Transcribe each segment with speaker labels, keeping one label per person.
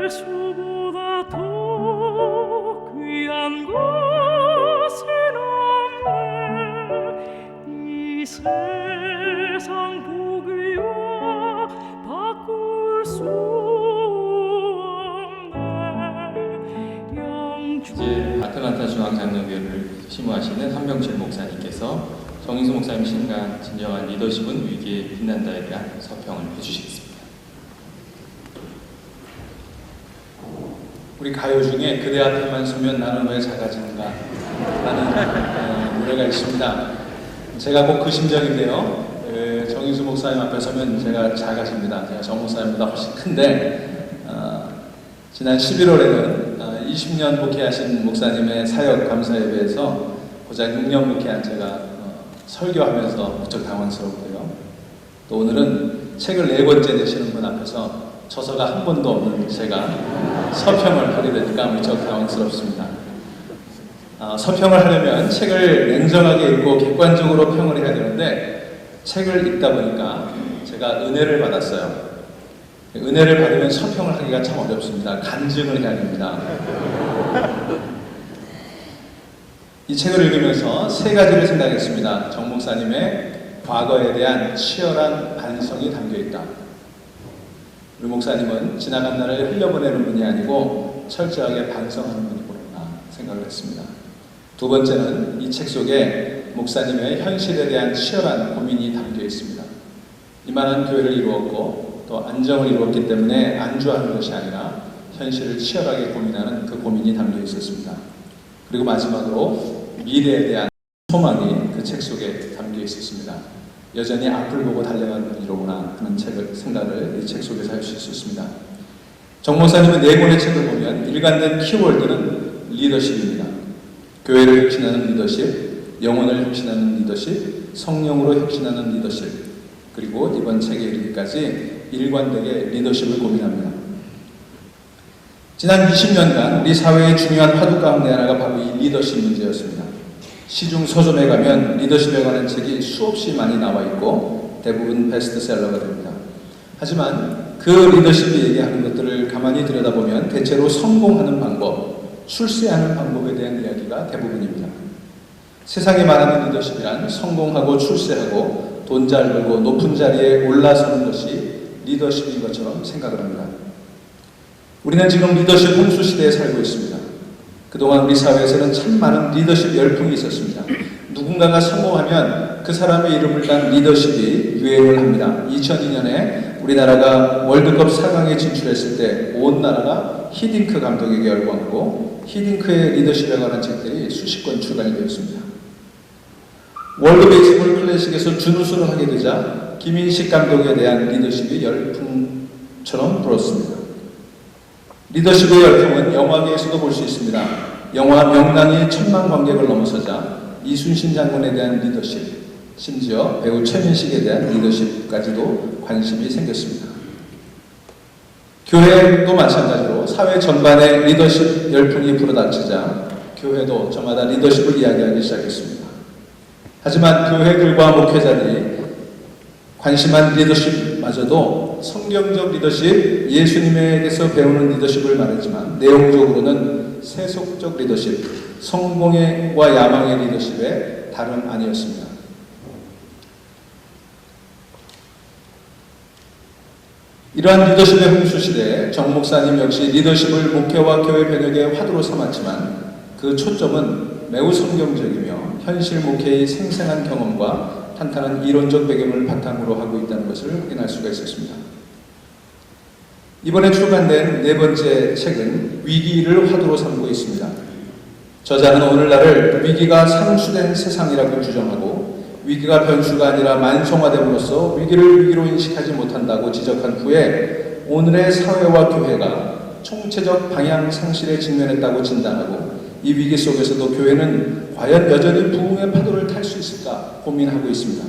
Speaker 1: 예수보다 더 귀한 것은 없네. 이 세상 보기와 바꿀 수 없네.
Speaker 2: 이제 아틀란타 중앙장로교회를 심우하시는 한병철 목사님께서 정인수 목사님 신간 진정한 리더십은 위기에 빛난다에 대한 서평을 해주시겠습니다.
Speaker 3: 우리 가요 중에 그대 앞에만 서면 나는 왜 작아지는가 라는 노래가 있습니다. 제가 꼭 그 심정인데요. 정인수 목사님 앞에 서면 제가 작아집니다. 제가 정 목사님보다 훨씬 큰데 지난 11월에는 20년 목회하신 목사님의 사역 감사 예배에서 고작 6년 목회한 제가 설교하면서 무척 당황스럽고요. 또 오늘은 책을 4권째 내시는 분 앞에서 저서가 한 번도 없는 제가 서평을 하게 되니까 무척 당황스럽습니다. 서평을 하려면 책을 냉정하게 읽고 객관적으로 평을 해야 되는데 책을 읽다 보니까 제가 은혜를 받았어요. 은혜를 받으면 서평을 하기가 참 어렵습니다. 간증을 해야 됩니다. 이 책을 읽으면서 3가지를 생각했습니다. 정 목사님의 과거에 대한 치열한 반성이 담겨있다. 우리 목사님은 지나간 날을 흘려보내는 분이 아니고 철저하게 반성하는 분이구나 생각을 했습니다. 2번째는 이 책 속에 목사님의 현실에 대한 치열한 고민이 담겨 있습니다. 이만한 교회를 이루었고 또 안정을 이루었기 때문에 안주하는 것이 아니라 현실을 치열하게 고민하는 그 고민이 담겨 있었습니다. 그리고 마지막으로 미래에 대한 소망이 그 책 속에 담겨 있었습니다. 여전히 앞을 보고 달려가는 분이로구나 하는 생각을 이 책 속에서 할 수 있었습니다. 정 목사님은 4권의 책을 보면 일관된 키워드는 리더십입니다. 교회를 혁신하는 리더십, 영혼을 혁신하는 리더십, 성령으로 혁신하는 리더십, 그리고 이번 책에 이르기까지 일관되게 리더십을 고민합니다. 지난 20년간 우리 사회의 중요한 화두 가운데 하나가 바로 이 리더십 문제였습니다. 시중 서점에 가면 리더십에 관한 책이 수없이 많이 나와 있고 대부분 베스트셀러가 됩니다. 하지만 그 리더십이 얘기하는 것들을 가만히 들여다보면 대체로 성공하는 방법, 출세하는 방법에 대한 이야기가 대부분입니다. 세상에 말하는 리더십이란 성공하고 출세하고 돈 잘 벌고 높은 자리에 올라서는 것이 리더십인 것처럼 생각을 합니다. 우리는 지금 리더십 홍수 시대에 살고 있습니다. 그동안 우리 사회에서는 참 많은 리더십 열풍이 있었습니다. 누군가가 성공하면 그 사람의 이름을 딴 리더십이 유행을 합니다. 2002년에 우리나라가 월드컵 4강에 진출했을 때 온 나라가 히딩크 감독에게 열광하고 히딩크의 리더십에 관한 책들이 수십 권 출간이 되었습니다. 월드 베이스볼 클래식에서 준우승을 하게 되자 김인식 감독에 대한 리더십이 열풍처럼 불었습니다. 리더십의 열풍은 영화계에서도 볼 수 있습니다. 영화 명랑이 1000만 관객을 넘어서자 이순신 장군에 대한 리더십, 심지어 배우 최민식에 대한 리더십까지도 관심이 생겼습니다. 교회도 마찬가지로 사회 전반에 리더십 열풍이 불어닥치자 교회도 저마다 리더십을 이야기하기 시작했습니다. 하지만 교회들과 목회자들이 관심한 리더십마저도 성경적 리더십, 예수님에게서 배우는 리더십을 말했지만 내용적으로는 세속적 리더십, 성공과 야망의 리더십의 다름 아니었습니다. 이러한 리더십의 홍수 시대에 정 목사님 역시 리더십을 목회와 교회 변혁의 화두로 삼았지만 그 초점은 매우 성경적이며 현실 목회의 생생한 경험과 탄탄한 이론적 배경을 바탕으로 하고 있다는 것을 확인할 수가 있었습니다. 이번에 출간된 4번째 책은 위기를 화두로 삼고 있습니다. 저자는 오늘날을 위기가 상수된 세상이라고 규정하고 위기가 변수가 아니라 만성화됨으로써 위기를 위기로 인식하지 못한다고 지적한 후에 오늘의 사회와 교회가 총체적 방향 상실에 직면했다고 진단하고 이 위기 속에서도 교회는 과연 여전히 부흥의 파도를 탈 수 있을까 고민하고 있습니다.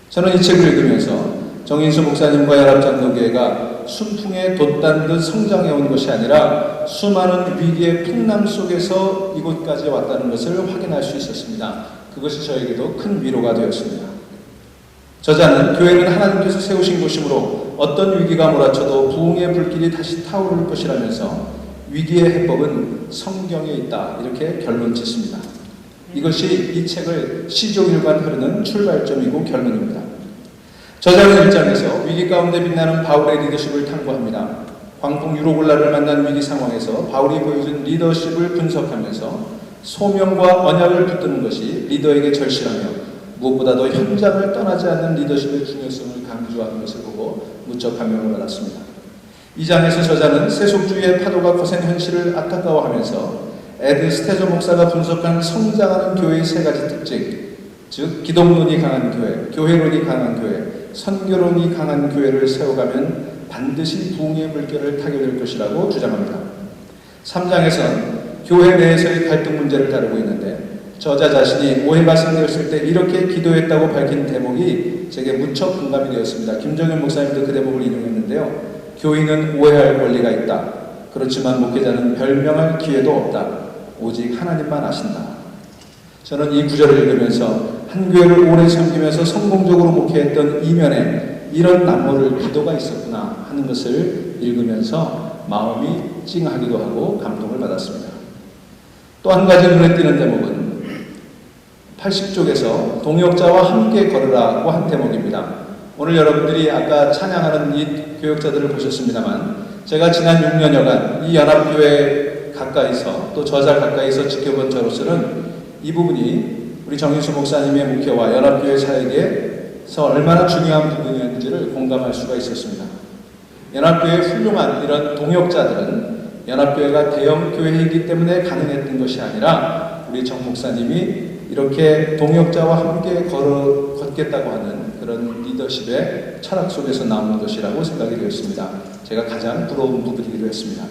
Speaker 3: 저는 이 책을 읽으면서 정인수 목사님과 연합장로교회가 순풍에 돛단 듯 성장해온 것이 아니라 수많은 위기의 풍랑 속에서 이곳까지 왔다는 것을 확인할 수 있었습니다. 그것이 저에게도 큰 위로가 되었습니다. 저자는 교회는 하나님께서 세우신 곳이므로 어떤 위기가 몰아쳐도 부흥의 불길이 다시 타오를 것이라면서 위기의 해법은 성경에 있다, 이렇게 결론 짓습니다. 이것이 이 책을 시종일관 흐르는 출발점이고 결론입니다. 저자는 1장에서 위기 가운데 빛나는 바울의 리더십을 탐구합니다. 광풍 유로골라를 만난 위기 상황에서 바울이 보여준 리더십을 분석하면서 소명과 언약을 붙드는 것이 리더에게 절실하며 무엇보다도 현장을 떠나지 않는 리더십의 중요성을 강조하는 것을 보고 무척 감명을 받았습니다. 2장에서 저자는 세속주의의 파도가 거센 현실을 안타까워하면서 에드 스테저 목사가 분석한 성장하는 교회의 세 가지 특징, 즉 기독론이 강한 교회, 교회론이 강한 교회, 선교론이 강한 교회를 세워가면 반드시 부흥의 물결을 타게 될 것이라고 주장합니다. 3장에서는 교회 내에서의 갈등 문제를 다루고 있는데 저자 자신이 오해가 생겼을 때 이렇게 기도했다고 밝힌 대목이 제게 무척 공감이 되었습니다. 김정현 목사님도 그 대목을 인용했는데요. 교인은 오해할 권리가 있다. 그렇지만 목회자는 별명할 기회도 없다. 오직 하나님만 아신다. 저는 이 구절을 읽으면서 한 교회를 오래 섬기면서 성공적으로 목회했던 이면에 이런 남모를 기도가 있었구나 하는 것을 읽으면서 마음이 찡하기도 하고 감동을 받았습니다. 또 한 가지 눈에 띄는 대목은 80쪽에서 동역자와 함께 걸으라고 한 대목입니다. 오늘 여러분들이 아까 찬양하는 이 교역자들을 보셨습니다만 제가 지난 6년여간 이 연합교회 가까이서 또 저자 가까이서 지켜본 저로서는 이 부분이 우리 정인수 목사님의 목회와 연합교회 사역에서 얼마나 중요한 부분이었는지를 공감할 수가 있었습니다. 연합교회의 훌륭한 이런 동역자들은 연합교회가 대형 교회이기 때문에 가능했던 것이 아니라 우리 정 목사님이 이렇게 동역자와 함께 걷겠다고 하는 그런 리더십의 철학 속에서 나오는 것이라고 생각이 되었습니다. 제가 가장 부러운 부분이기도 했습니다.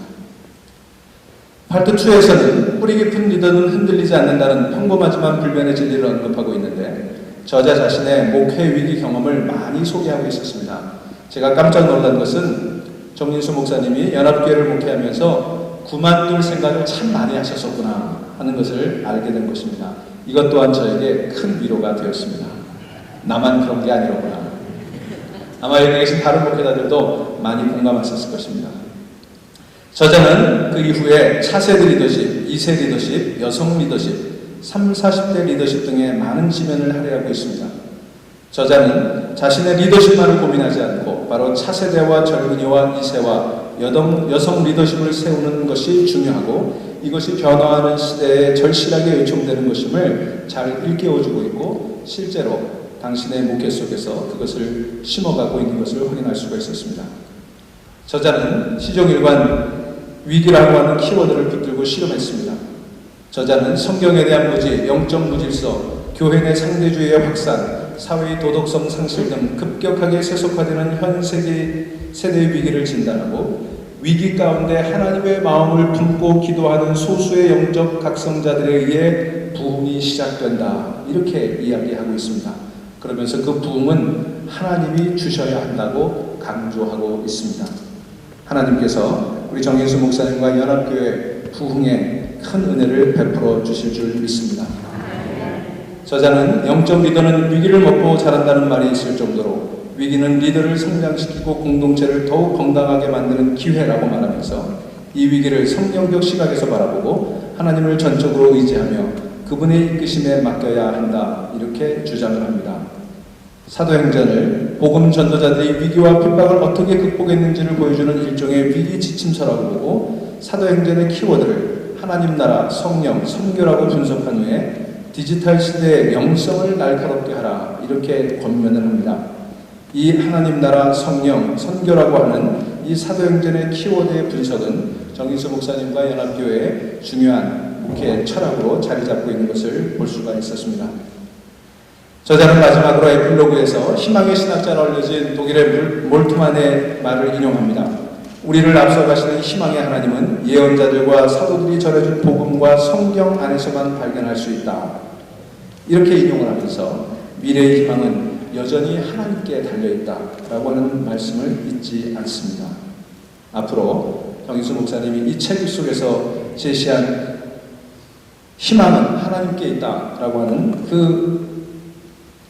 Speaker 3: 파트 2에서는 뿌리 깊은 리더는 흔들리지 않는다는 평범하지만 불변의 진리를 언급하고 있는데 저자 자신의 목회 위기 경험을 많이 소개하고 있었습니다. 제가 깜짝 놀란 것은 정인수 목사님이 연합교회를 목회하면서 그만둘 생각을 참 많이 하셨었구나 하는 것을 알게 된 것입니다. 이것 또한 저에게 큰 위로가 되었습니다. 나만 그런 게 아니로구나. 아마 여기 계신 다른 목회자들도 많이 공감하셨을 것입니다. 저자는 그 이후에 차세대 리더십, 2세 리더십, 여성 리더십, 30, 40대 리더십 등의 많은 지면을 할애하고 있습니다. 저자는 자신의 리더십만을 고민하지 않고 바로 차세대와 젊은이와 2세와 여성 리더십을 세우는 것이 중요하고 이것이 변화하는 시대에 절실하게 요청되는 것임을 잘 일깨워주고 있고 실제로 당신의 목회 속에서 그것을 심어가고 있는 것을 확인할 수가 있었습니다. 저자는 시종일관 위기라고 하는 키워드를 붙들고 실험했습니다. 저자는 성경에 대한 무지, 영적 무질서, 교회 내 상대주의의 확산, 사회의 도덕성 상실 등 급격하게 세속화되는 현 세대의 위기를 진단하고 위기 가운데 하나님의 마음을 품고 기도하는 소수의 영적 각성자들에 의해 부흥이 시작된다. 이렇게 이야기하고 있습니다. 그러면서 그 부흥은 하나님이 주셔야 한다고 강조하고 있습니다. 하나님께서 우리 정인수 목사님과 연합교회 부흥에 큰 은혜를 베풀어 주실 줄 믿습니다. 저자는 영적 리더는 위기를 먹고 자란다는 말이 있을 정도로 위기는 리더를 성장시키고 공동체를 더욱 건강하게 만드는 기회라고 말하면서 이 위기를 성경적 시각에서 바라보고 하나님을 전적으로 의지하며 그분의 이끄심에 맡겨야 한다. 이렇게 주장을 합니다. 사도행전을 복음 전도자들이 위기와 핍박을 어떻게 극복했는지를 보여주는 일종의 위기 지침서라고 보고 사도행전의 키워드를 하나님 나라, 성령, 선교라고 분석한 후에 디지털 시대의 영성을 날카롭게 하라. 이렇게 권면을 합니다. 이 하나님 나라, 성령, 선교라고 하는 이 사도행전의 키워드의 분석은 정인수 목사님과 연합교회의 중요한 목회 철학으로 자리 잡고 있는 것을 볼 수가 있었습니다. 저자는 마지막으로 에필로그에서 희망의 신학자로 알려진 독일의 몰트만의 말을 인용합니다. 우리를 앞서가시는 희망의 하나님은 예언자들과 사도들이 전해준 복음과 성경 안에서만 발견할 수 있다. 이렇게 인용을 하면서 미래의 희망은 여전히 하나님께 달려있다라고 하는 말씀을 잊지 않습니다. 앞으로 정인수 목사님이 이 책 속에서 제시한 희망은 하나님께 있다라고 하는 그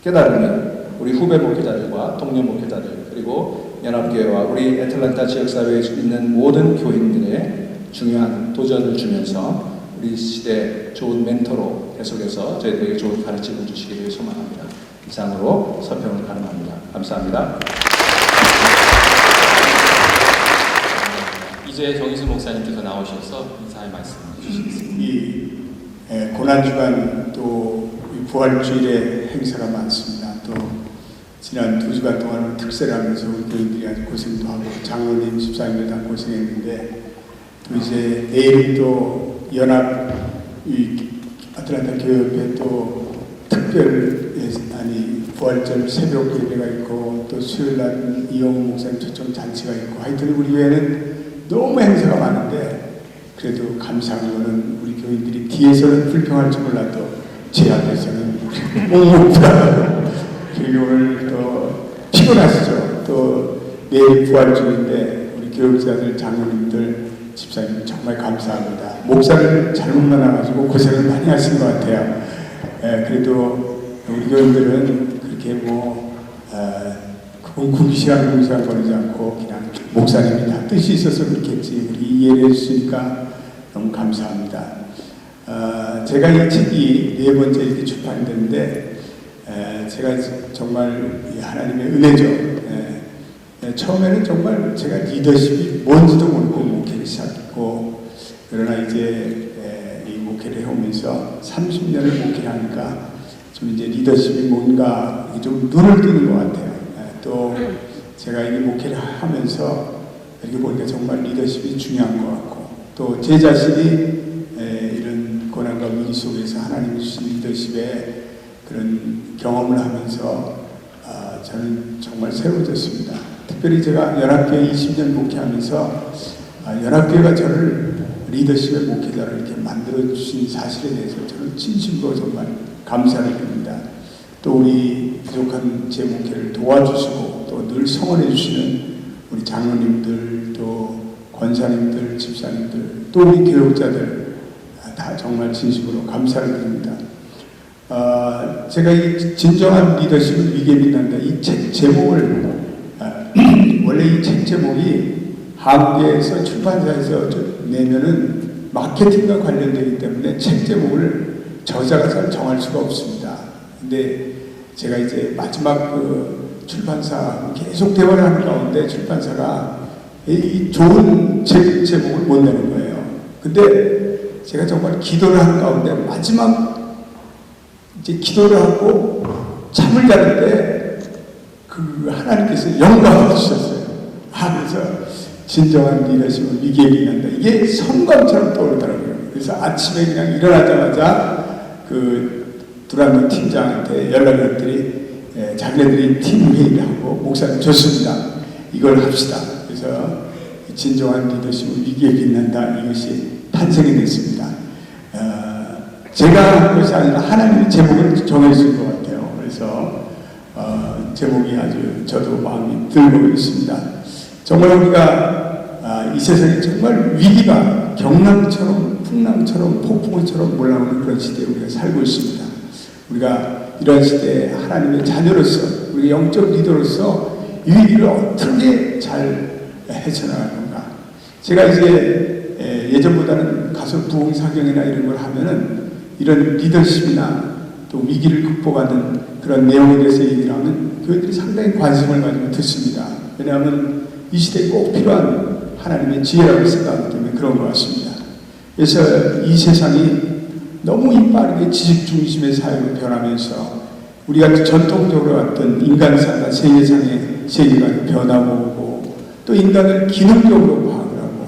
Speaker 3: 깨달음을 우리 후배 목회자들과 동료 목회자들 그리고 연합교회와 우리 애틀란타 지역사회에 있는 모든 교인들의 중요한 도전을 주면서 우리 시대 좋은 멘토로 계속해서 저희들에게 좋은 가르침을 주시기를 소망합니다. 이상으로 서평을 가름합니다. 감사합니다.
Speaker 2: 이제 정인수 목사님께서 나오셔서 인사의 말씀 해주시겠습니다.
Speaker 4: 이 고난주간 또 부활주일에 행사가 많습니다. 또 지난 2주간 동안 특세를 하면서 우리 교인들이 아주 고생도 하고 장로님, 집사님들 다 고생했는데 또 이제 내일 또 연합 이 아틀란타 교회협회 또 특별 부활절 새벽 예배가 있고 또 수요일날 이영우 목사님 초청 잔치가 있고 하여튼 우리 교회는 너무 행사가 많은데 그래도 감사한 거는 우리 교인들이 뒤에서는 불평할지 몰라도 제 앞에서는 묵묵부답하고 그리고 오늘 또 피곤하시죠. 또 내일 부활주일인데 우리 교육자들, 장로님들, 집사님 정말 감사합니다. 목사를 잘못 만나가지고 고생을 많이 하신 것 같아요. 그래도 우리 교인들은 그렇게 궁시렁 거리지 않고 그냥 목사님이 다 뜻이 있어서 그렇겠지 우리 이해를 해주시니까 너무 감사합니다. 제가 이 책이 4번째 이렇게 출판이 됐는데 제가 정말 하나님의 은혜죠. 처음에는 정말 제가 리더십이 뭔지도 모르고 목회를 시작했고 그러나 이제 이 목회를 해오면서 30년을 목회를 하니까 좀 이제 리더십이 뭔가 좀 눈을 뜨는 것 같아요. 또 제가 이 목회를 하면서 이렇게 보니까 정말 리더십이 중요한 것 같고 또 제 자신이 이런 고난과 위기 속에서 하나님이 주신 리더십의 그런 경험을 하면서 저는 정말 새로워졌습니다. 특별히 제가 연합교회 20년 목회하면서 연합교회가 저를 리더십의 목회자로 이렇게 만들어주신 사실에 대해서 저는 진심으로 정말 감사를 드립니다. 또 우리 부족한 제 목회를 도와주시고 또 늘 성원해 주시는 우리 장로님들 또 권사님들, 집사님들 또 우리 교육자들 다 정말 진심으로 감사를 드립니다. 제가 이 진정한 리더십을 위기에 빛난다 이 책 제목을 원래 이 책 제목이 한국에서 출판사에서 내면은 마케팅과 관련되기 때문에 책 제목을 저자가 잘 정할 수가 없습니다. 근데 제가 이제 마지막 그 출판사 계속 대화를 하는 가운데 출판사가 이 좋은 책 제목을 못 내는 거예요. 근데 제가 정말 기도를 하는 가운데 마지막 이제 기도를 하고 잠을 자는데 그 하나님께서 영감을 주셨어요. 그래서 진정한 리더십은 위기에 빛난다. 이게 성감처럼 떠오르더라고요. 그래서 아침에 그냥 일어나자마자 그 두란노 팀장한테 연락을 했더니 자기네들이 팀 회의를 하고 목사님 좋습니다. 이걸 합시다. 그래서 진정한 리더십은 위기에 빛난다. 이것이 탄생이 됐습니다. 제가 한 것이 아니라 하나님이 제목을 정해주신 것 같아요. 그래서 제목이 아주 저도 마음이 들고 있습니다. 정말 우리가 이 세상에 정말 위기가 경남처럼 풍랑처럼 폭풍우처럼 몰아오는 그런 시대에 우리가 살고 있습니다. 우리가 이런 시대에 하나님의 자녀로서 우리 영적 리더로서 이 위기를 어떻게 잘 헤쳐나갈 건가. 제가 이제 예전보다는 가서 부흥사경이나 이런 걸 하면은 이런 리더십이나 또 위기를 극복하는 그런 내용에 대해서 얘기를 하면 교회들이 상당히 관심을 가지고 듣습니다. 왜냐하면 이 시대에 꼭 필요한 하나님의 지혜라고 생각하기 때문에 그런 것 같습니다. 그래서 이 세상이 너무 빠르게 지식 중심의 사회로 변하면서 우리가 전통적으로 왔던 인간사가 세계상의 세계관이 변하고 오고 또 인간을 기능적으로 파악을 하고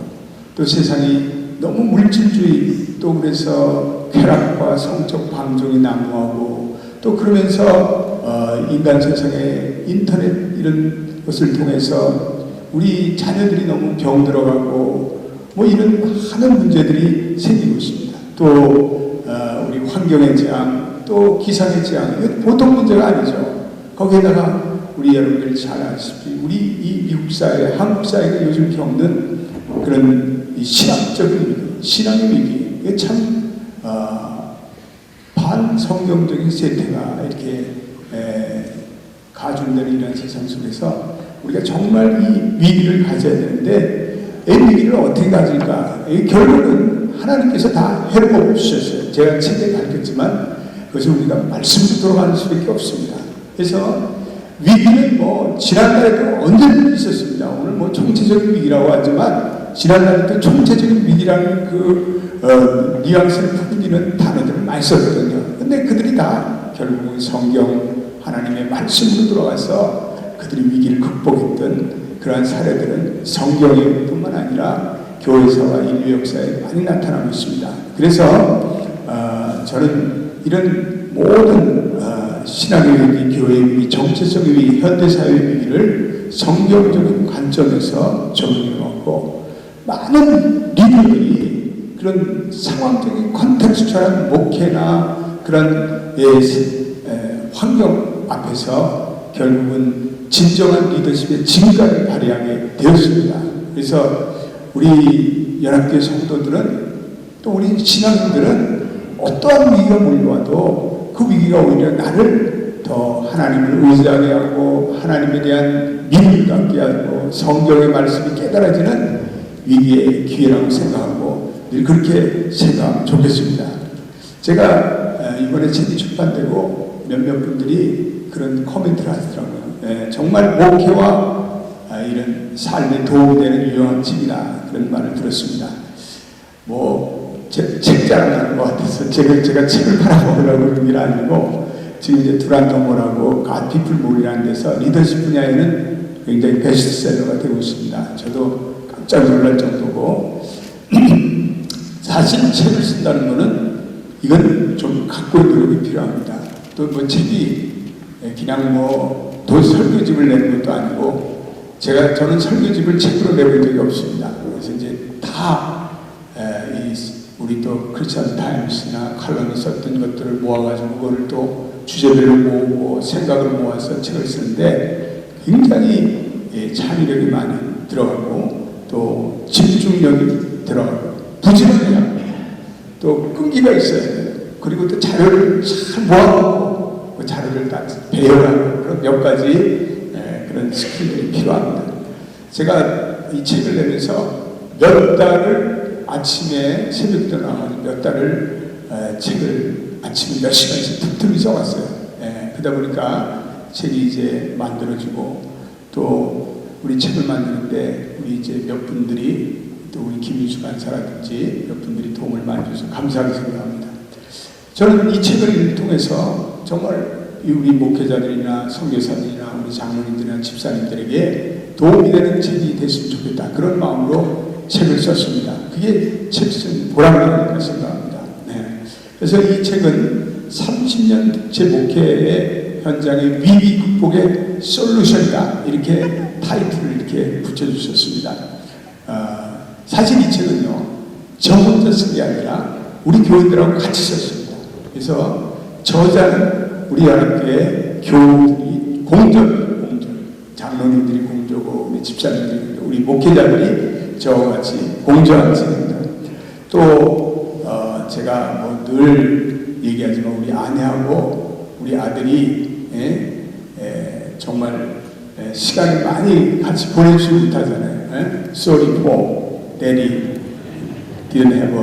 Speaker 4: 또 세상이 너무 물질주의 또 그래서 쾌락과 성적 방종이 난무하고 또 그러면서 인간 세상에 인터넷 이런 것을 통해서 우리 자녀들이 너무 병들어가고 뭐 이런 많은 문제들이 생기고 있습니다. 또 우리 환경의 재앙, 또 기상의 재앙, 이건 보통 문제가 아니죠. 거기에다가 우리 여러분들이 잘 아시다시피 우리 이 미국 사회, 한국 사회가 요즘 겪는 그런 이 신학적인 위기, 신앙의 위기, 이게 참 반성경적인 세태가 이렇게 가중되는 이런 세상 속에서 우리가 정말 이 위기를 가져야 되는데 이 위기를 어떻게 가질까? 결론은 하나님께서 다 해보고 주셨어요. 제가 책에 밝혔지만 그것을 우리가 말씀으로 돌아가는 수밖에 없습니다. 그래서 위기는 뭐 지난날에도 언제든 있었습니다. 오늘 뭐 총체적인 위기라고 하지만 지난날에도 총체적인 위기라는 그 뉘앙스를 풍기는 단어들을 많이 썼거든요. 근데 그들이 다 결국은 성경 하나님의 말씀으로 돌아가서 그들이 위기를 극복했던 그러한 사례들은 성경에 뿐만 아니라 교회사와 인류 역사에 많이 나타나고 있습니다. 그래서 저는 이런 모든 신학의 위기, 교회의 위기, 정체적인 위기, 현대사회의 위기를 성경적인 관점에서 적용해 놓고 많은 리더들이 그런 상황적인 컨텍스트한 목회나 그런 환경 앞에서 결국은 진정한 리더십의 진가를 발휘하게 되었습니다. 그래서 우리 연합교회 성도들은 또 우리 신앙인들은 어떠한 위기가 몰려와도 그 위기가 오히려 나를 더 하나님을 의지하게 하고 하나님에 대한 믿음을 갖게 하고 성경의 말씀이 깨달아지는 위기의 기회라고 생각하고 늘 그렇게 생각하면 좋겠습니다. 제가 이번에 책이 출판되고 몇몇 분들이 그런 코멘트를 하시더라고요. 정말 목회와 이런 삶에 도움이 되는 유용한 책이다, 그런 말을 들었습니다. 뭐 책 자랑하는 것 같아서 제가 책을 팔아먹으려고 그런 게 아니고 지금 이제 두란노몰하고 갓피플몰이라는 데서 리더십 분야에는 굉장히 베스트셀러가 되고 있습니다. 저도 깜짝 놀랄 정도고 사실 책을 쓴다는 거는 이건 좀 갖고의 노력이 필요합니다. 또 뭐 책이 그냥 뭐 설교집을 내는 것도 아니고 저는 설교집을 책으로 내본 적이 없습니다. 그래서 이제 다 우리 또 크리스천 타임스나 칼럼에 썼던 것들을 모아가지고 그거를 또 주제별로 모으고 생각을 모아서 책을 쓰는데 굉장히 창의력이 많이 들어가고 또 집중력이 들어가고 부지런해야 하고 또 끈기가 있어야 돼요. 그리고 또 자료를 잘 모아놓고 그 자료를 다 배열하고 그런 몇 가지 그런 스킬들이 필요합니다. 제가 이 책을 내면서 몇 달을 아침에 새벽부터 나와서 몇 달을 책을 아침에 몇 시간씩 틈틈이 써왔어요. 그러다 보니까 책이 이제 만들어지고 또 우리 책을 만드는데 우리 이제 몇 분들이 또 우리 김윤수 간사라든지 몇 분들이 도움을 많이 줘서 감사하게 생각합니다. 저는 이 책을 통해서 정말 우리 목회자들이나 선교사들이나 우리 장로님들이나 집사님들에게 도움이 되는 책이 됐으면 좋겠다, 그런 마음으로 책을 썼습니다. 그게 책 쓴 보람이라고 생각합니다. 그래서 이 책은 30년 제 목회의 현장의 위기 극복의 솔루션이다, 이렇게 타이틀을 이렇게 붙여주셨습니다. 사실 이 책은요, 저 혼자 쓴 게 아니라 우리 교인들하고 같이 썼습니다. 그래서 저자는 우리 연합교회 교우들이 공적, 장로님들이 공조고 우리 집사님들이 공조고 우리 목회자들이 저와 같이 공조한 책입니다. 또 제가 뭐 늘 얘기하지만 우리 아내하고 우리 아들이 정말 시간을 많이 같이 보내주지 못하잖아요. Sorry for Daddy didn't have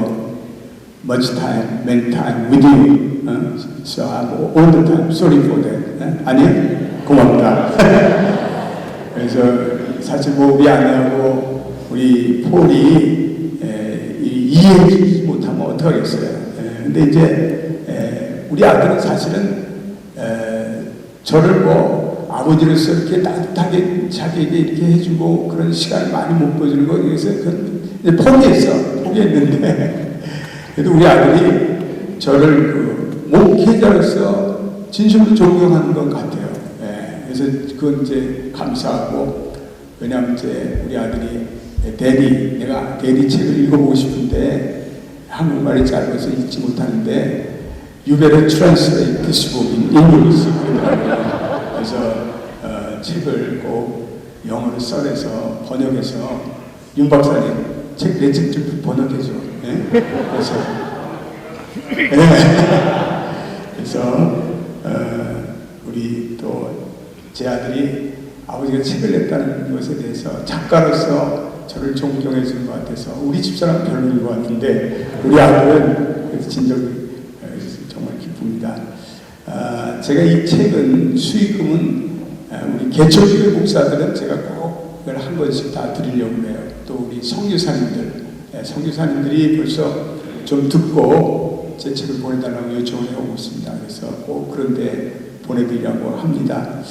Speaker 4: much time, many time with you. So I'm all the time sorry for that. 아니요? 고맙다. 그래서 사실 뭐 우리 아내하고 우리 폴이 이해해주지 못하면 어떡하겠어요. 근데 이제 우리 아들은 사실은 저를 뭐 아버지로서 이렇게 따뜻하게 자기에게 이렇게 해주고 그런 시간을 많이 못 보여주는 거에 대해서 포기했는데 그래도 우리 아들이 저를 그 목회자로서 진심으로 존경하는 것 같아요. 그래서 그건 이제 감사하고 왜냐하면 이제 우리 아들이 내가 데디 책을 읽어보고 싶은데 한국말이 짧아서 읽지 못하는데 You better translate this book in English. 그래서 책을 꼭 영어로 써내서 번역해서 윤 박사님 책 내 책 좀 번역해줘. 네? 그래서 그래서 우리 또 제 아들이 아버지가 책을 냈다는 것에 대해서 작가로서 저를 존경해 주는 것 같아서 우리 집사람 별로인 것 같은데 우리 아들은 그래서 진정이 정말 기쁩니다. 제가 이 책은 수익금은 우리 개척교회 목사들은 제가 꼭 그걸 한 번씩 다 드리려고 해요. 또 우리 선교사님들이 벌써 좀 듣고 제 책을 보내달라고 요청을 해오고 있습니다. 그래서 꼭 그런데 보내드리려고 합니다.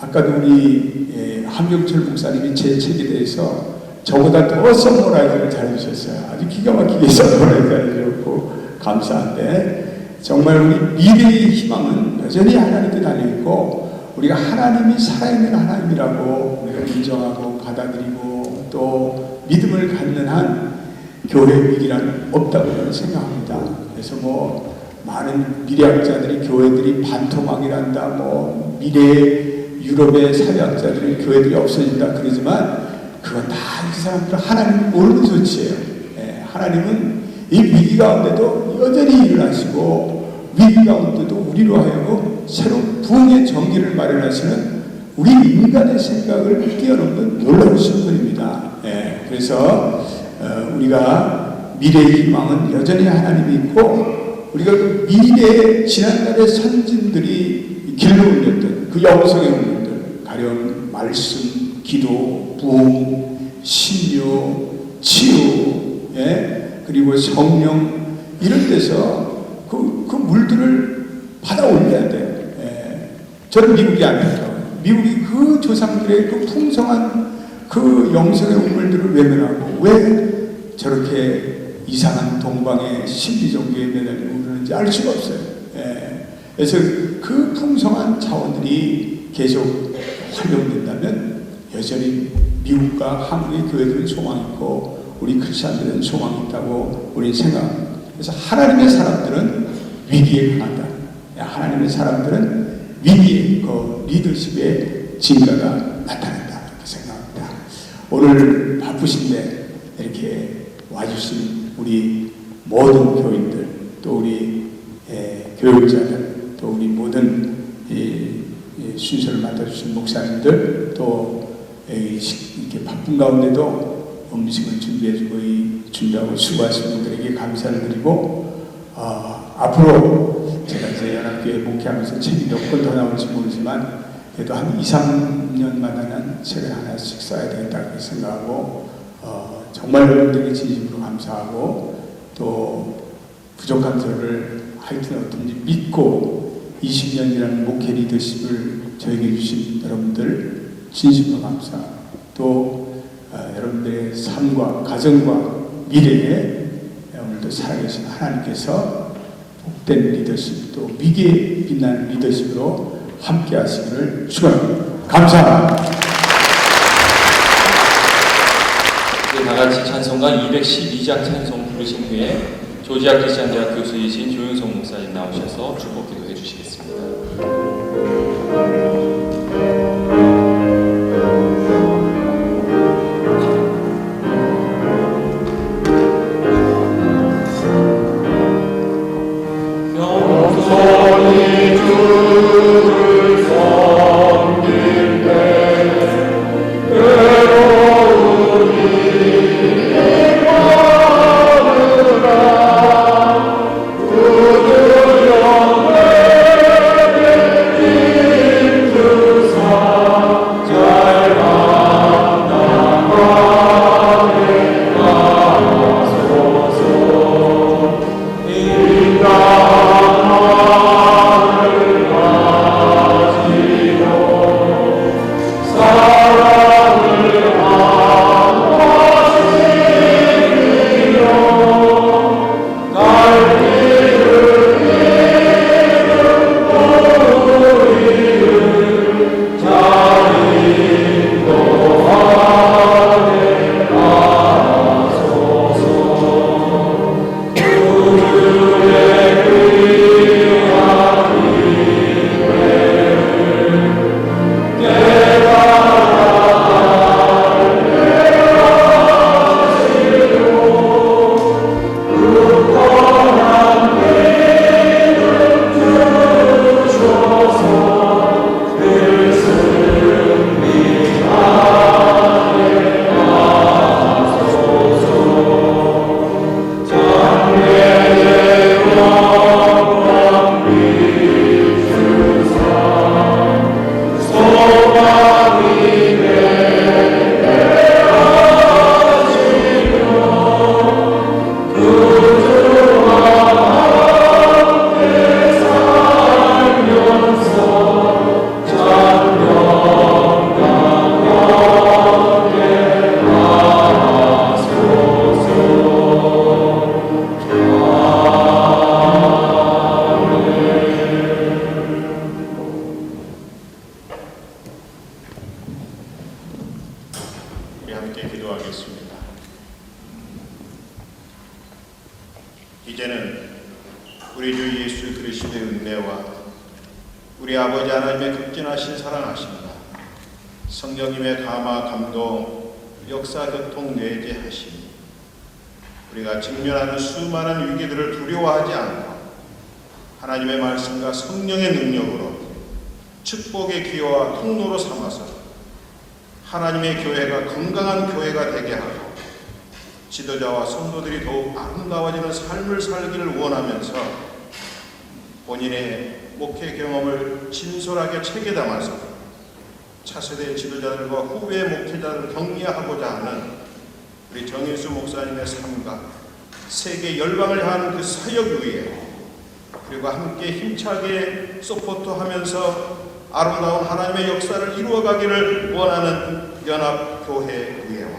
Speaker 4: 아까도 우리 한병철 목사님이 제 책에 대해서 저보다 더 선물하기를 잘해주셨어요. 아주 기가 막히게 선물하기를 잘해주셨고 감사한데 정말 우리 미래의 희망은 여전히 하나님께 달려있고 우리가 하나님이 살아있는 하나님이라고 우리가 인정하고 받아들이고 또 믿음을 갖는 한 교회 위기란 없다고 저는 생각합니다. 그래서 뭐 많은 미래학자들이 교회들이 반토막이란다, 뭐 미래 유럽의 사회학자들은 교회들이 없어진다 그러지만 그건 다 이 사람들 하나님 모르는 소치예요. 하나님은 이 위기 가운데도 여전히 일어나시고 위기 가운데도 우리로 하여금 새로운 부흥의 전기를 마련하시는 우리 인간의 생각을 뛰어넘는 놀라우신 분입니다. 그래서 우리가 미래의 희망은 여전히 하나님이 있고 우리가 그 미래의 지난날의 선진들이 길러 올렸던 그 영성의 운명들 가령 말씀, 기도, 부흥, 신유, 치유 그리고 성령 이런 데서 그 물들을 받아 올려야 돼요. 저는 미국이 아니죠. 미국이 그 조상들의 그 풍성한 그 영성의 우물들을 외면하고 왜 저렇게 이상한 동방의 신비 종교에 매달리고 그러는지 알 수가 없어요. 그래서 그 풍성한 자원들이 계속 활용된다면 여전히 미국과 한국의 교회들은 소망이 있고 우리 크리스천들은 소망이 있다고 우리는 생각합니다. 그래서 하나님의 사람들은 위기에 강하다. 하나님의 사람들은 위기의 그 리더십의 진가가 나타난다. 이렇게 생각합니다. 오늘 바쁘신데 이렇게 와주신 우리 모든 교인들 또 우리 교육자들 또 우리 모든 순서를 맡아주신 목사님들 또 이렇게 바쁜 가운데도 음식을 준비하고 수고하신 분들에게 감사를 드리고 앞으로 제가 이제 연합교회 목회하면서 책이 몇 권 더 나올지 모르지만 그래도 한 2, 3년마다는 책을 하나씩 써야 되겠다고 생각하고 정말 여러분들에게 진심으로 감사하고 또 부족한 저를 하여튼 어떤지 믿고 20년이라는 목회 리더십을 저에게 주신 여러분들 진심으로 감사하고 또 여러분들의 삶과 가정과 미래에 오늘도 살아계신 하나님께서 복된 리더십 또 위기에 빛나는 리더십으로 함께 하시기를 축원합니다. 감사합니다.
Speaker 2: 이제 다같이 찬송가 212장 찬송 부르신 후에 조지아 크리스찬 대학 교수이신 조윤성 목사님 나오셔서 축복 기도해 주시겠습니다.
Speaker 5: 우리 주 예수 그리스도의 은혜와 우리 아버지 하나님의 극진하신 사랑하심과 성령님의 감화 감동 역사 교통 내재하심 우리가 직면하는 수많은 위기들을 두려워하지 않고 하나님의 말씀과 성령의 능력으로 축복의 기회와 통로로 삼아서 하나님의 교회가 건강한 교회가 되게 하고 지도자와 성도들이 더욱 아름다워지는 삶을 살기를 원하면서 본인의 목회 경험을 진솔하게 책에 담아서 차세대 지도자들과 후배 목회자들을 격려하고자 하는 우리 정인수 목사님의 삶과 세계 열방을 향한 그 사역 위에 그리고 함께 힘차게 서포트하면서 아름다운 하나님의 역사를 이루어가기를 원하는 연합교회 위에와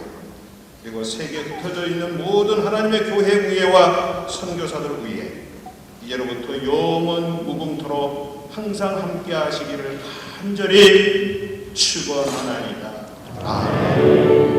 Speaker 5: 그리고 세계에 흩어져 있는 모든 하나님의 교회 위에와 선교사들 위에 이제로부터 영원 무궁토록 항상 함께 하시기를 간절히 축원하나이다. 아멘.